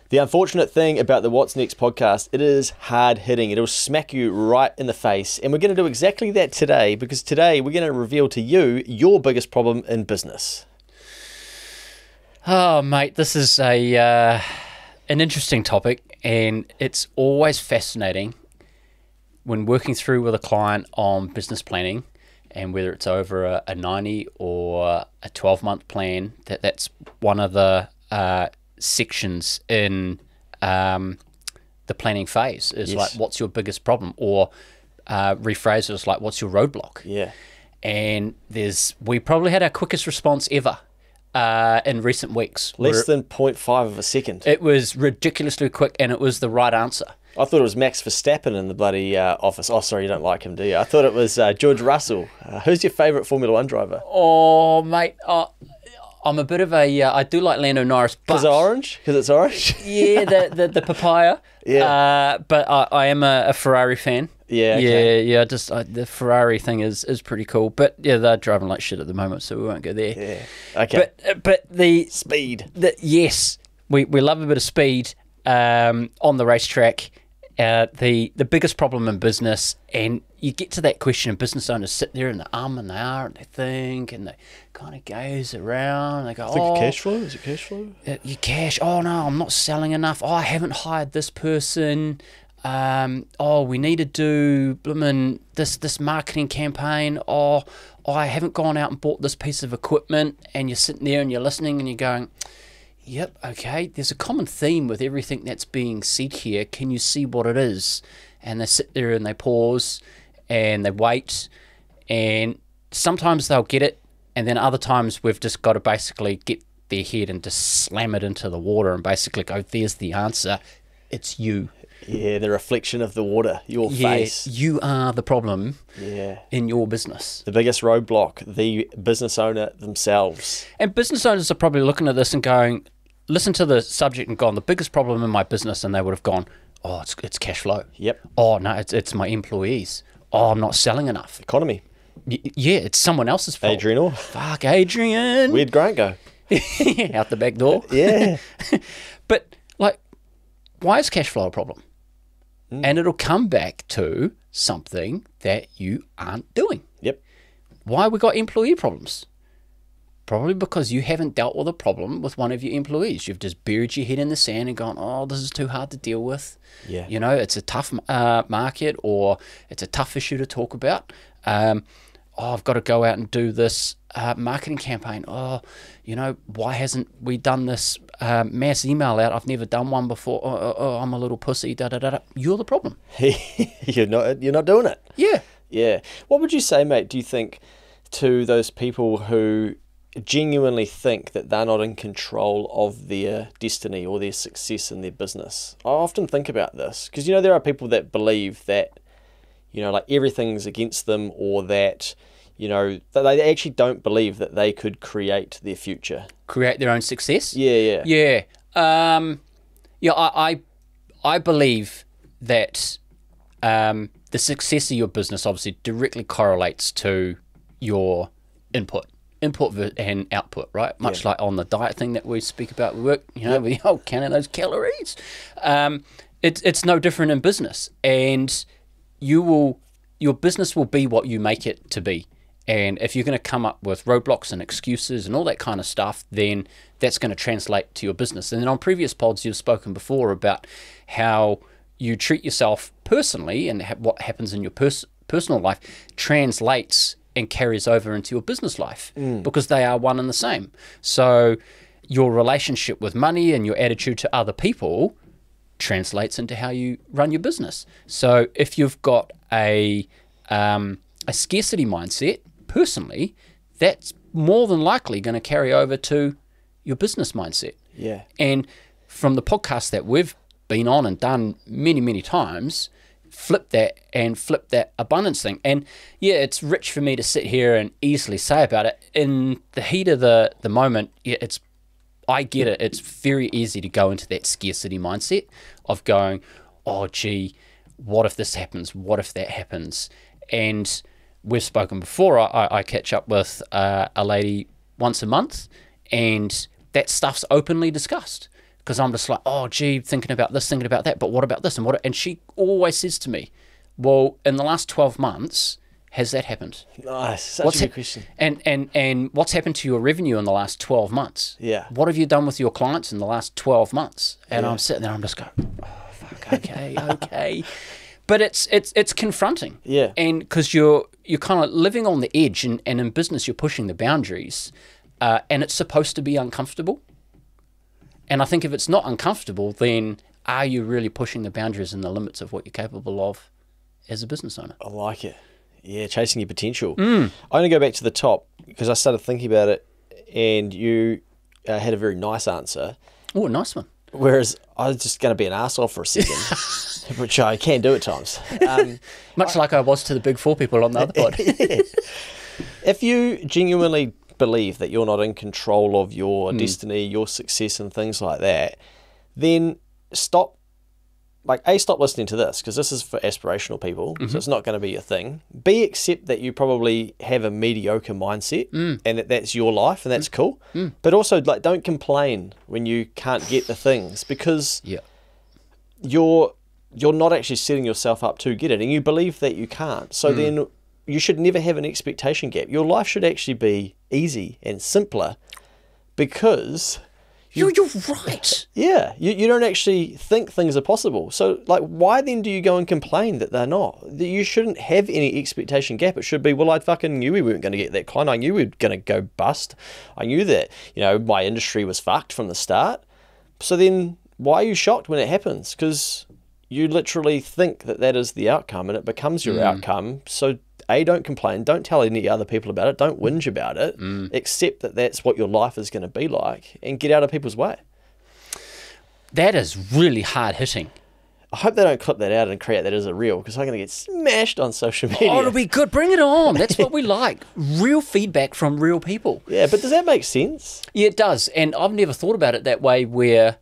The unfortunate thing about the What's Next podcast, it is hard hitting. It'll smack you right in the face. And we're going to do exactly that today, because today we're going to reveal to you your biggest problem in business. Oh, mate, this is an interesting topic, and it's always fascinating when working through with a client on business planning, and whether it's over a 90 or a 12-month plan, that's one of the sections in the planning phase is like, what's your biggest problem? Or rephrase it as like, what's your roadblock? Yeah. And we probably had our quickest response ever in recent weeks. Less than 0.5 of a second. It was ridiculously quick, and it was the right answer. I thought it was Max Verstappen in the bloody office. Oh, sorry, you don't like him, do you? I thought it was George Russell. Who's your favourite Formula One driver? Oh, mate, I'm a bit of a... I do like Lando Norris, but... Because orange? Because it's orange? Yeah, the papaya. Yeah. But I am a Ferrari fan. Yeah, okay. Yeah. The Ferrari thing is pretty cool. But yeah, they're driving like shit at the moment, so we won't go there. Yeah. Okay. But the speed. Yes, we love a bit of speed on the racetrack. The biggest problem in business, and you get to that question, and business owners sit there and they and they are, and they think, and they kind of gaze around, and they go, cash flow? Is it cash flow? Your cash, oh no, I'm not selling enough, oh, I haven't hired this person, we need to do this marketing campaign, I haven't gone out and bought this piece of equipment, and you're sitting there and you're listening and you're going, yep, okay, there's a common theme with everything that's being said here. Can you see what it is? And they sit there and they pause and they wait, and sometimes they'll get it, and then other times we've just got to basically get their head and just slam it into the water and basically go, there's the answer. It's you. Yeah, the reflection of the water, your face. You are the problem in your business. The biggest roadblock, the business owner themselves. And business owners are probably looking at this and going, listen to the subject and gone, the biggest problem in my business, and they would have gone, oh, it's cash flow. Yep. Oh, no, it's my employees. Oh, I'm not selling enough. Economy. Yeah, it's someone else's fault. Adrian. Fuck, Adrian. Where'd Grant go? Out the back door. Yeah. But, like, why is cash flow a problem? And it'll come back to something that you aren't doing. Yep. Why we got employee problems? Probably because you haven't dealt with a problem with one of your employees. You've just buried your head in the sand and gone, oh, this is too hard to deal with. Yeah. You know, it's a tough market, or it's a tough issue to talk about. I've got to go out and do this marketing campaign. Oh, you know, why hasn't we done this mass email out? I've never done one before. Oh, I'm a little pussy. You're the problem. You're not doing it. Yeah. Yeah. What would you say, mate, do you think, to those people who genuinely think that they're not in control of their destiny or their success in their business? I often think about this because, there are people that believe that, like everything's against them, or that, that they actually don't believe that they could create their future. Create their own success? Yeah. I believe that the success of your business obviously directly correlates to your input and output, right? Much like on the diet thing that we speak about with work, with counting those calories. It's no different in business, and your business will be what you make it to be. And if you're going to come up with roadblocks and excuses and all that kind of stuff, then that's going to translate to your business. And then on previous pods, you've spoken before about how you treat yourself personally, and what happens in your personal life translates and carries over into your business life, because they are one and the same. So your relationship with money and your attitude to other people translates into how you run your business. So if you've got a scarcity mindset personally, that's more than likely going to carry over to your business mindset. Yeah. And from the podcast that we've been on and done many, many times, flip that abundance thing. And yeah, it's rich for me to sit here and easily say about it. In the heat of the moment, I get it. It's very easy to go into that scarcity mindset of going, oh gee, what if this happens? What if that happens? And we've spoken before, I catch up with a lady once a month, and that stuff's openly discussed, because I'm just like, oh, gee, thinking about this, thinking about that, but what about this? And she always says to me, well, in the last 12 months, has that happened? Nice. Such a good question. And what's happened to your revenue in the last 12 months? Yeah. What have you done with your clients in the last 12 months? And I'm sitting there, I'm just going, oh, fuck, okay. But it's confronting. Yeah. And because you're kind of living on the edge, and in business, you're pushing the boundaries, and it's supposed to be uncomfortable. And I think if it's not uncomfortable, then are you really pushing the boundaries and the limits of what you're capable of as a business owner? I like it. Yeah, chasing your potential. I'm going to go back to the top because I started thinking about it, and you had a very nice answer. Oh, a nice one. Whereas I was just going to be an arsehole for a second, which I can do at times. Much like I was to the big four people on the other pod. Yeah. If you genuinely believe that you're not in control of your destiny, your success and things like that, then stop listening to this, because this is for aspirational people, so it's not going to be your thing. B, accept that you probably have a mediocre mindset and that's your life, and that's cool. But also, don't complain when you can't get the things, because you're not actually setting yourself up to get it, and you believe that you can't. So then you should never have an expectation gap. Your life should actually be easy and simpler, because... You're right. Yeah, you don't actually think things are possible. So, why then do you go and complain that they're not? You shouldn't have any expectation gap. It should be, well, I fucking knew we weren't going to get that client. I knew we were going to go bust. I knew that, my industry was fucked from the start. So then why are you shocked when it happens? Because you literally think that is the outcome, and it becomes your outcome. So don't complain. Don't tell any other people about it. Don't whinge about it. Accept that that's what your life is going to be like, and get out of people's way. That is really hard hitting. I hope they don't clip that out and create that as a reel, because I'm going to get smashed on social media. Oh, it'll be good. Bring it on. That's what we like. Real feedback from real people. Yeah, but does that make sense? Yeah, it does. And I've never thought about it that way, where,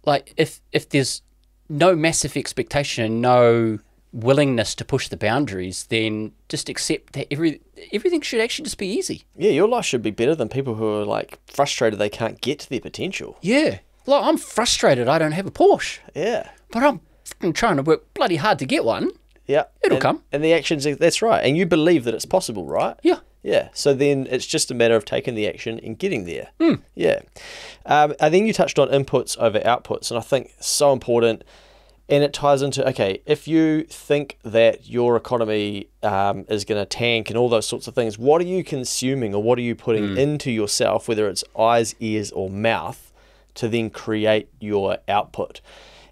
if there's no massive expectation, no willingness to push the boundaries, then just accept that everything should actually just be easy. Yeah, your life should be better than people who are frustrated they can't get to their potential. Yeah. I'm frustrated I don't have a Porsche. Yeah. But I'm fucking trying to work bloody hard to get one. Yeah. It'll come. And the actions, that's right. And you believe that it's possible, right? Yeah. Yeah. So then it's just a matter of taking the action and getting there. Yeah. And then you touched on inputs over outputs, and I think so important. And it ties into, okay, if you think that your economy is going to tank and all those sorts of things, what are you consuming, or what are you putting into yourself, whether it's eyes, ears, or mouth, to then create your output?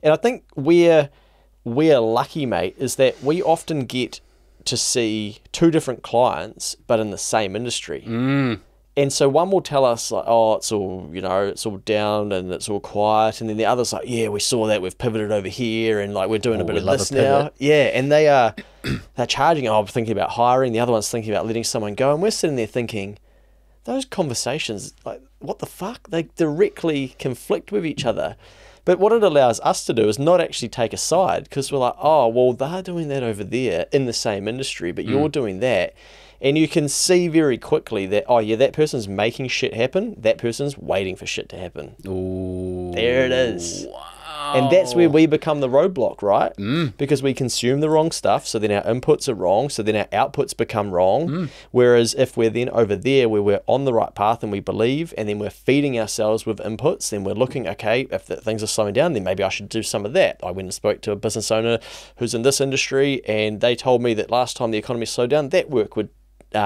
And I think we're lucky, mate, is that we often get to see two different clients, but in the same industry. And so one will tell us, oh, it's all, it's all down and it's all quiet. And then the other's like, yeah, we saw that, we've pivoted over here, and we're doing a bit of this now. Yeah, and they're charging, I'm thinking about hiring. The other one's thinking about letting someone go. And we're sitting there thinking, those conversations, what the fuck? They directly conflict with each other. But what it allows us to do is not actually take a side, because we're like, oh, well, they're doing that over there in the same industry, but you're doing that. And you can see very quickly that, oh yeah, that person's making shit happen. That person's waiting for shit to happen. Ooh. There it is. Wow. And that's where we become the roadblock, right? Because we consume the wrong stuff, so then our inputs are wrong, so then our outputs become wrong. Whereas if we're then over there where we're on the right path and we believe, and then we're feeding ourselves with inputs, then we're looking, okay, if things are slowing down, then maybe I should do some of that. I went and spoke to a business owner who's in this industry, and they told me that last time the economy slowed down, that work would be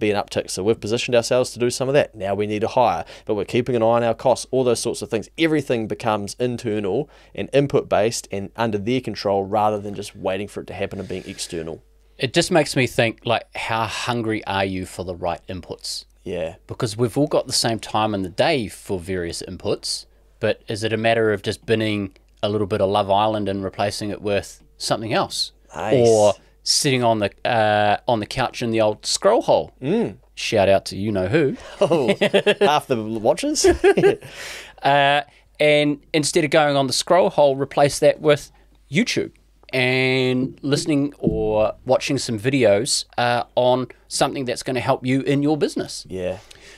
an uptick. So we've positioned ourselves to do some of that. Now we need to hire, but we're keeping an eye on our costs, all those sorts of things. Everything becomes internal and input based and under their control, rather than just waiting for it to happen and being external. It just makes me think, how hungry are you for the right inputs? Yeah. Because we've all got the same time in the day for various inputs, but is it a matter of just binning a little bit of Love Island and replacing it with something else? Nice. Or sitting on the couch in the old scroll hole. Shout out to you-know-who. Oh, half the watchers? And instead of going on the scroll hole, replace that with YouTube and listening or watching some videos on something that's going to help you in your business. Yeah.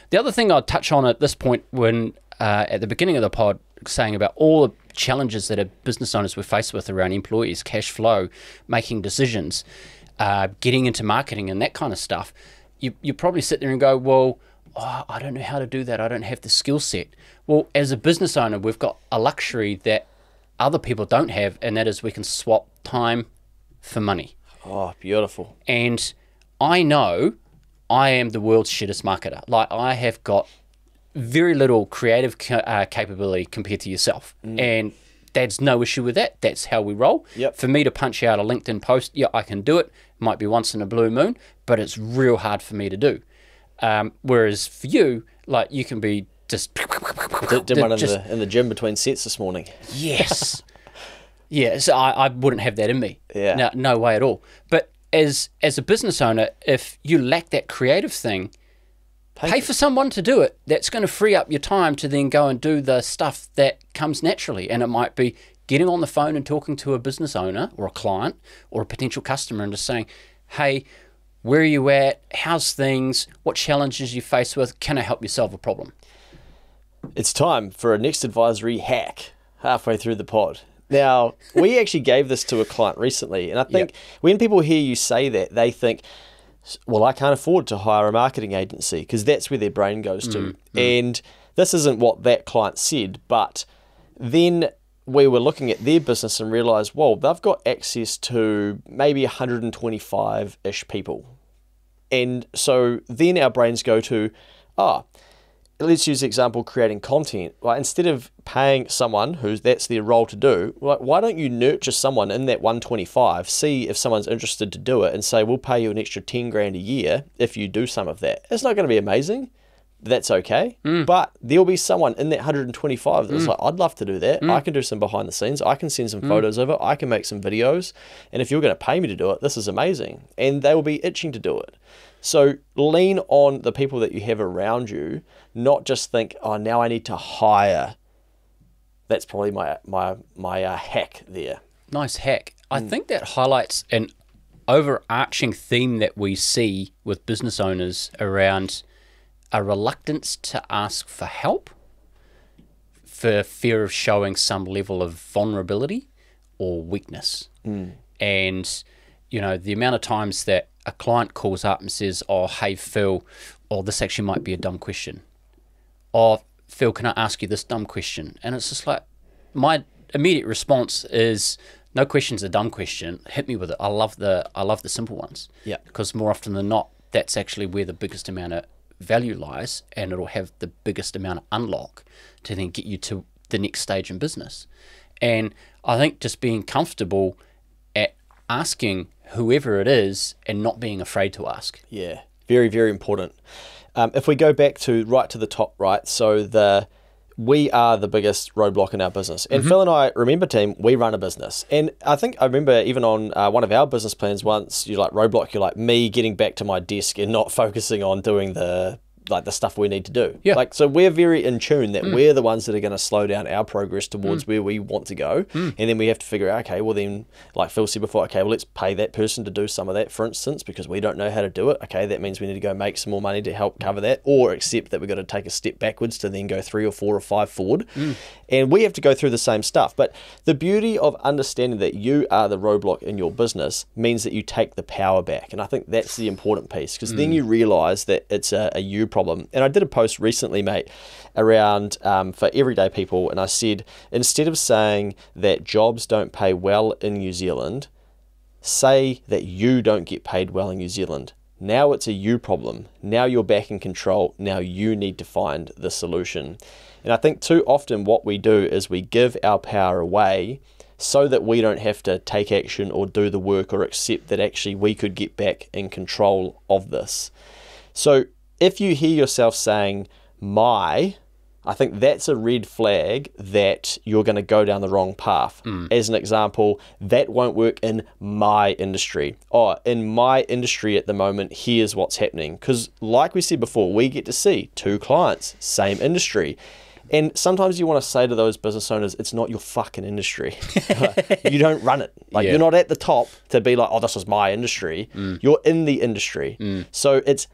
The other thing I'd touch on at this point, when at the beginning of the pod, saying about all the challenges that a business owners were faced with around employees, cash flow, making decisions, getting into marketing and that kind of stuff, you probably sit there and go, well, I don't know how to do that. I don't have the skill set. Well, as a business owner, we've got a luxury that other people don't have, and that is we can swap time for money. Oh, beautiful. And I know I am the world's shittest marketer. Like, I have got very little creative capability compared to yourself. And there's no issue with that. That's how we roll. Yep. For me to punch out a LinkedIn post, yeah, I can do it. Might be once in a blue moon, but it's real hard for me to do. Whereas for you, like, you can be just... Did one in the gym between sets this morning. Yes. Yeah, so I wouldn't have that in me. Yeah. No way at all. But as a business owner, if you lack that creative thing, pay for someone to do it. That's going to free up your time to then go and do the stuff that comes naturally. And it might be getting on the phone and talking to a business owner or a client or a potential customer and just saying, hey, where are you at? How's things? What challenges you face with? Can I help you solve a problem? It's time for a next advisory hack halfway through the pod. Now, we actually gave this to a client recently, and I think when people hear you say that, they think, well, I can't afford to hire a marketing agency, because that's where their brain goes to. And this isn't what that client said, but then we were looking at their business and realised, well, they've got access to maybe 125-ish people. And so then our brains go to, let's use the example, creating content. Like, instead of paying someone that's their role to do, like, why don't you nurture someone in that 125, see if someone's interested to do it, and say, we'll pay you an extra 10 grand a year if you do some of that. It's not going to be amazing. That's okay. But there'll be someone in that 125 that's like, I'd love to do that. I can do some behind the scenes. I can send some photos of it. I can make some videos. And if you're going to pay me to do it, this is amazing. And they will be itching to do it. So lean on the people that you have around you, not just think, oh, now I need to hire. That's probably my hack there. Nice hack. I think that highlights an overarching theme that we see with business owners around a reluctance to ask for help for fear of showing some level of vulnerability or weakness. And, you know, the amount of times that a client calls up and says, oh, hey, Phil, this actually might be a dumb question. Or, Phil, can I ask you this dumb question? And it's just like, my immediate response is, no question's a dumb question. Hit me with it. I love the simple ones. Yeah. Because more often than not, that's actually where the biggest amount of value lies, and it'll have the biggest amount of unlock to then get you to the next stage in business. And I think just being comfortable at asking whoever it is and not being afraid to ask. Yeah, very, very important. If we go back to right to the top right, so we are the biggest roadblock in our business. And Phil and I, remember team, we run a business. And I think I remember even on one of our business plans once, you're like, roadblock, you're like, me getting back to my desk and not focusing on doing the stuff we need to do. Yeah. Like, so we're very in tune that we're the ones that are going to slow down our progress towards where we want to go. And then we have to figure out, okay, well then, like Phil said before, okay, well, let's pay that person to do some of that, for instance, because we don't know how to do it. Okay, that means we need to go make some more money to help cover that, or accept that we've got to take a step backwards to then go 3 or 4 or 5 forward. And we have to go through the same stuff. But the beauty of understanding that you are the roadblock in your business means that you take the power back. And I think that's the important piece, because then you realize that it's a you problem. And I did a post recently, mate, around for everyday people, and I said, instead of saying that jobs don't pay well in New Zealand, say that you don't get paid well in New Zealand. Now it's a you problem. Now you're back in control. Now you need to find the solution. And I think too often what we do is we give our power away so that we don't have to take action or do the work or accept that actually we could get back in control of this. So if you hear yourself saying, I think that's a red flag that you're going to go down the wrong path. As an example, that won't work in my industry. In my industry at the moment, here's what's happening. Because like we said before, we get to see 2 clients, same industry. And sometimes you want to say to those business owners, it's not your fucking industry. You don't run it. Like, you're not at the top to be like, this is my industry. You're in the industry. So it's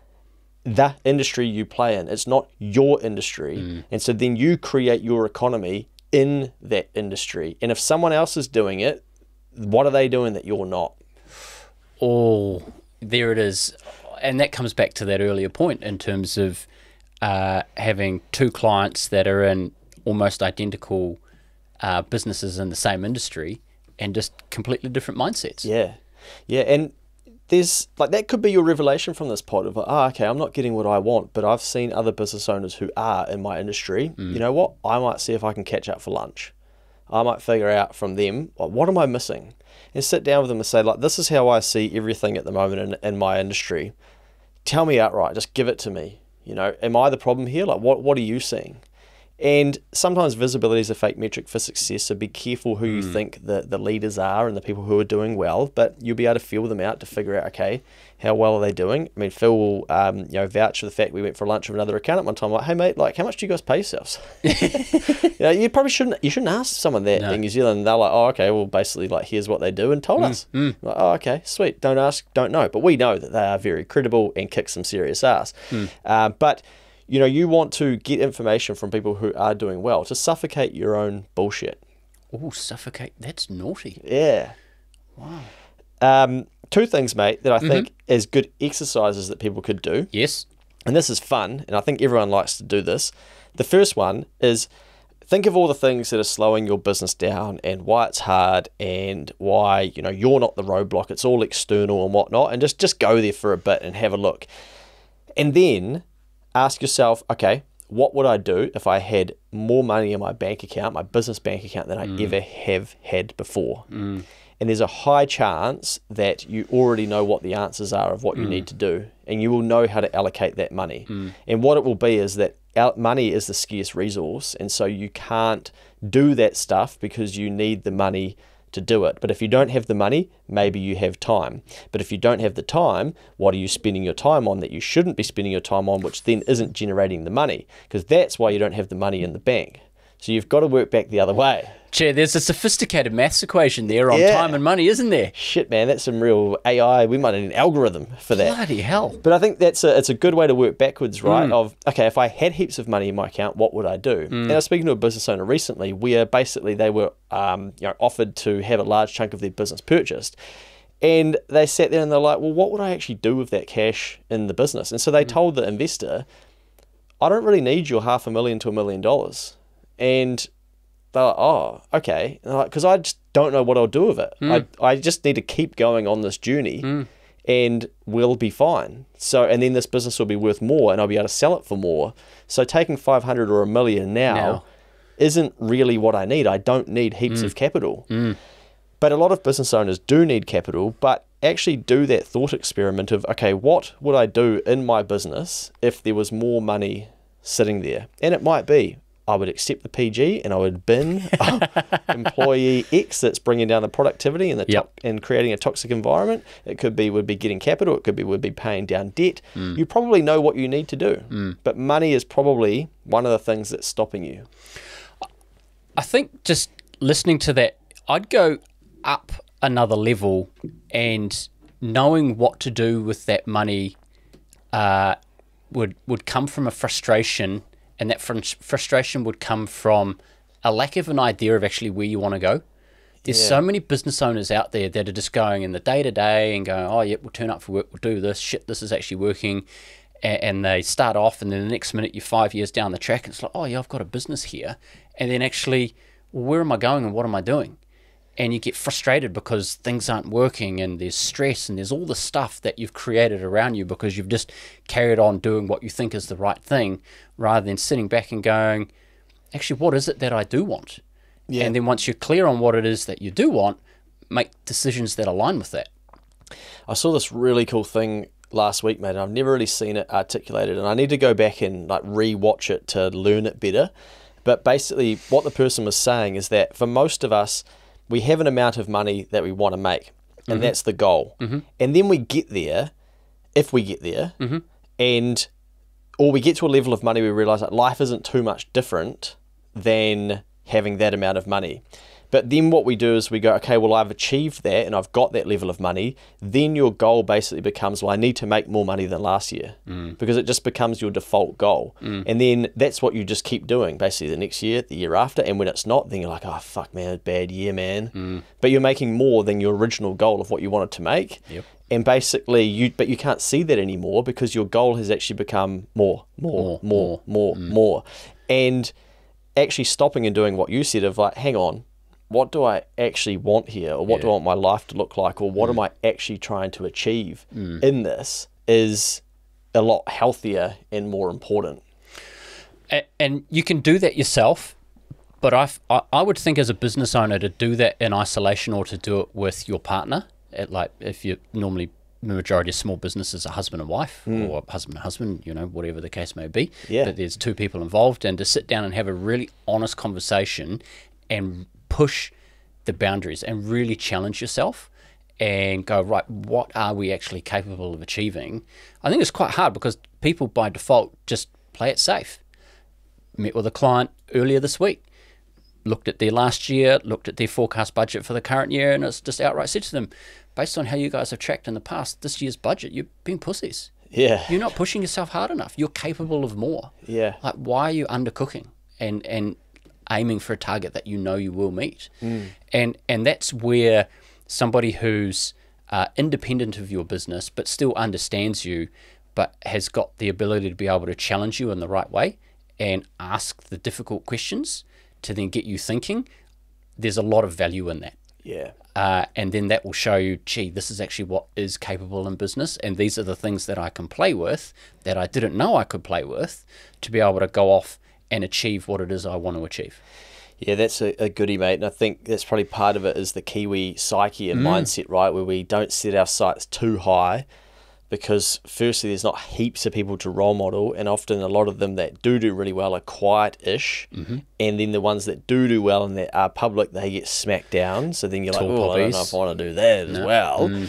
the industry you play in. It's not your industry. And so then you create your economy in that industry. And if someone else is doing it, what are they doing that you're not? Oh, there it is. And that comes back to that earlier point in terms of having two clients that are in almost identical businesses in the same industry and just completely different mindsets. Yeah. Yeah. And there's like, that could be your revelation from this pod of like, okay, I'm not getting what I want, but I've seen other business owners who are in my industry. You know what? I might see if I can catch up for lunch. I might figure out from them, like, what am I missing? And sit down with them and say, like, this is how I see everything at the moment in my industry. Tell me outright, just give it to me. You know, am I the problem here? Like, what are you seeing? And sometimes visibility is a fake metric for success, so be careful who you think the leaders are and the people who are doing well, but you'll be able to feel them out to figure out, okay, how well are they doing? I mean, Phil will vouch for the fact we went for lunch with another accountant one time, like, hey mate, like, how much do you guys pay yourselves? You probably shouldn't ask someone that in New Zealand. They're like, oh, okay, well, basically, like, here's what they do and told us. Like, oh, okay, sweet, don't ask, don't know. But we know that they are very credible and kick some serious ass. But you know, you want to get information from people who are doing well to suffocate your own bullshit. Oh, suffocate. That's naughty. Yeah. Wow. Two things, mate, that I think as good exercises that people could do. Yes. And this is fun, and I think everyone likes to do this. The first one is think of all the things that are slowing your business down and why it's hard and why, you know, you're not the roadblock. It's all external and whatnot. And just go there for a bit and have a look. And then ask yourself, okay, what would I do if I had more money in my bank account, my business bank account, than I ever have had before? And there's a high chance that you already know what the answers are of what you need to do, and you will know how to allocate that money. And what it will be is that money is the scarce resource, and so you can't do that stuff because you need the money to do it. But if you don't have the money, maybe you have time. But if you don't have the time, what are you spending your time on that you shouldn't be spending your time on, which then isn't generating the money? Because that's why you don't have the money in the bank. So you've got to work back the other way. Chair, there's a sophisticated maths equation there on time and money, isn't there? Shit, man, that's some real AI. We might need an algorithm for that. Bloody hell. But I think it's a good way to work backwards, right? Of, okay, if I had heaps of money in my account, what would I do? And I was speaking to a business owner recently where basically they were offered to have a large chunk of their business purchased. And they sat there and they're like, well, what would I actually do with that cash in the business? And so they told the investor, I don't really need your $500,000 to $1 million. And they're like, oh, okay. Because I just don't know what I'll do with it. I just need to keep going on this journey and we'll be fine. So, and then this business will be worth more and I'll be able to sell it for more. So taking 500 or $1 million now isn't really what I need. I don't need heaps of capital. But a lot of business owners do need capital, but actually do that thought experiment of, okay, what would I do in my business if there was more money sitting there? And it might be, I would accept the PG and I would bin employee X that's bringing down the productivity and and creating a toxic environment. It could be would be getting capital. It could be would be paying down debt. You probably know what you need to do, but money is probably one of the things that's stopping you. I think just listening to that, I'd go up another level, and knowing what to do with that money would come from a frustration. And that frustration would come from a lack of an idea of actually where you want to go. There's so many business owners out there that are just going in the day-to-day and going, oh, yeah, we'll turn up for work, we'll do this. Shit, this is actually working. And they start off, and then the next minute you're 5 years down the track, and it's like, oh, yeah, I've got a business here. And then actually, well, where am I going and what am I doing? And you get frustrated because things aren't working and there's stress and there's all the stuff that you've created around you because you've just carried on doing what you think is the right thing rather than sitting back and going, actually, what is it that I do want? Yeah. And then once you're clear on what it is that you do want, make decisions that align with that. I saw this really cool thing last week, mate, and I've never really seen it articulated, and I need to go back and like re-watch it to learn it better. But basically what the person was saying is that for most of us, we have an amount of money that we want to make, and that's the goal. And then we get there, if we get there, or we get to a level of money where we realize that life isn't too much different than having that amount of money. But then what we do is we go, okay, well, I've achieved that and I've got that level of money. Then your goal basically becomes, well, I need to make more money than last year, because it just becomes your default goal. And then that's what you just keep doing basically the next year, the year after. And when it's not, then you're like, oh, fuck, man, bad year, man. But you're making more than your original goal of what you wanted to make. Yep. And basically, you can't see that anymore because your goal has actually become more. And actually stopping and doing what you said of like, hang on, what do I actually want here? Or what do I want my life to look like? Or what am I actually trying to achieve in this is a lot healthier and more important. And you can do that yourself, but I would think as a business owner to do that in isolation or to do it with your partner, like if you normally, the majority of small businesses are husband and wife or husband and husband, you know, whatever the case may be, that there's two people involved, and to sit down and have a really honest conversation and push the boundaries and really challenge yourself and go, right, what are we actually capable of achieving? I think it's quite hard because people by default just play it safe. Met with a client earlier this week, looked at their last year, looked at their forecast budget for the current year, and it's just outright said to them, based on how you guys have tracked in the past, this year's budget, you've been pussies. Yeah. You're not pushing yourself hard enough. You're capable of more. Yeah. Like, why are you undercooking and aiming for a target that you know you will meet? And that's where somebody who's independent of your business but still understands you, but has got the ability to be able to challenge you in the right way and ask the difficult questions to then get you thinking, there's a lot of value in that. Yeah. And then that will show you, gee, this is actually what is capable in business, and these are the things that I can play with that I didn't know I could play with to be able to go off and achieve what it is I want to achieve. Yeah, that's a goodie, mate. And I think that's probably part of it is the Kiwi psyche and mindset, right? Where we don't set our sights too high because firstly, there's not heaps of people to role model. And often a lot of them that do really well are quiet-ish. And then the ones that do well and that are public, they get smacked down. So then you're like, oh, I don't know if I want to do that as well.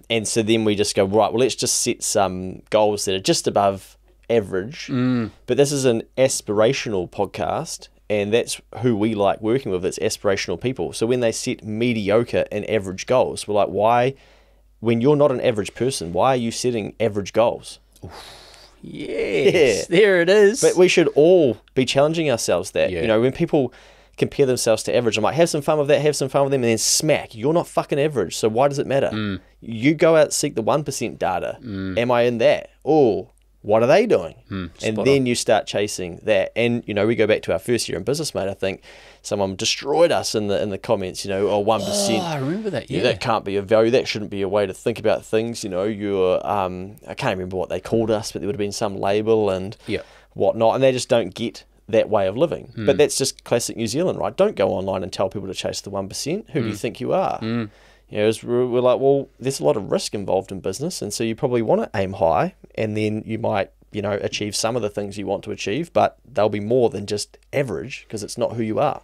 And so then we just go, right, well, let's just set some goals that are just above average. But this is an aspirational podcast, and that's who we like working with. It's aspirational people. So when they set mediocre and average goals, we're like, why, when you're not an average person, why are you setting average goals? Yes, there it is. But we should all be challenging ourselves that, you know, when people compare themselves to average, I'm like, have some fun with that, have some fun with them, and then smack, you're not fucking average, so why does it matter? You go out, seek the 1% data. Am I in that? Oh, what are they doing? And then you start chasing that. And, you know, we go back to our first year in business, mate. I think someone destroyed us in the comments, you know, 1%. Oh, I remember that, yeah. That can't be a value. That shouldn't be a way to think about things. You know, you're, I can't remember what they called us, but there would have been some label and whatnot. And they just don't get that way of living. But that's just classic New Zealand, right? Don't go online and tell people to chase the 1%. Who do you think you are? You know, we're like, well, there's a lot of risk involved in business, and so you probably want to aim high, and then you might, you know, achieve some of the things you want to achieve, but they'll be more than just average because it's not who you are.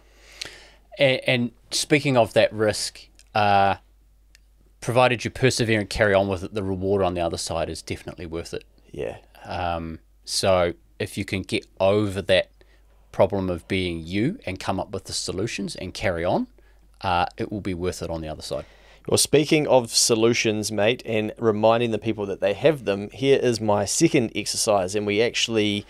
And speaking of that risk, provided you persevere and carry on with it, the reward on the other side is definitely worth it. Yeah. So if you can get over that problem of being you and come up with the solutions and carry on, it will be worth it on the other side. Well, speaking of solutions, mate, and reminding the people that they have them, here is my second exercise. And we actually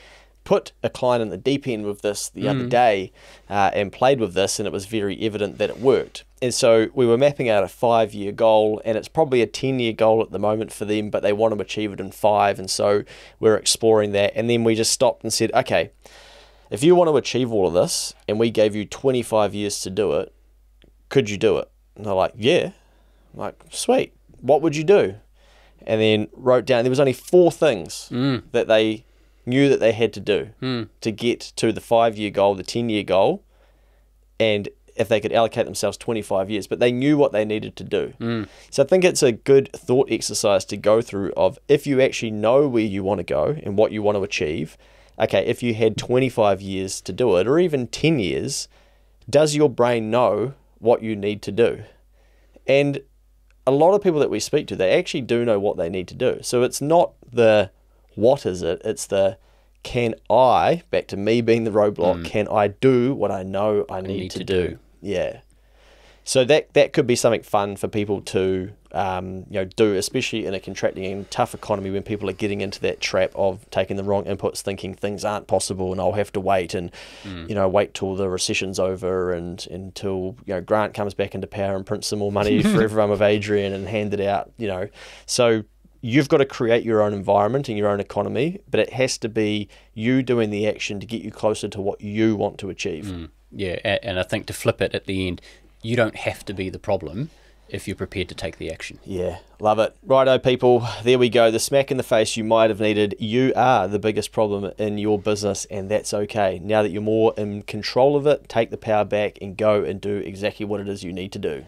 put a client in the deep end with this the other day and played with this, and it was very evident that it worked. And so we were mapping out a 5-year goal, and it's probably a 10-year goal at the moment for them, but they want to achieve it in 5. And so we're exploring that. And then we just stopped and said, okay, if you want to achieve all of this and we gave you 25 years to do it, could you do it? And they're like, yeah. I'm like, sweet. What would you do? And then wrote down, there was only 4 things that they knew that they had to do to get to the 5-year goal, the 10-year goal, and if they could allocate themselves 25 years, but they knew what they needed to do. So I think it's a good thought exercise to go through of if you actually know where you want to go and what you want to achieve, okay, if you had 25 years to do it, or even 10 years, does your brain know what you need to do? And a lot of people that we speak to, they actually do know what they need to do. So it's not the what is it, it's the can I, back to me being the roadblock, can I do what I know I need to do? Yeah. So that could be something fun for people to do, especially in a contracting and tough economy when people are getting into that trap of taking the wrong inputs, thinking things aren't possible and I'll have to wait and wait till the recession's over and until Grant comes back into power and prints some more money for everyone with Adrian and hand it out. So you've got to create your own environment and your own economy, but it has to be you doing the action to get you closer to what you want to achieve. Yeah, and I think to flip it at the end, you don't have to be the problem if you're prepared to take the action. Yeah, love it. Righto, people, there we go. The smack in the face you might have needed. You are the biggest problem in your business, and that's okay. Now that you're more in control of it, take the power back and go and do exactly what it is you need to do.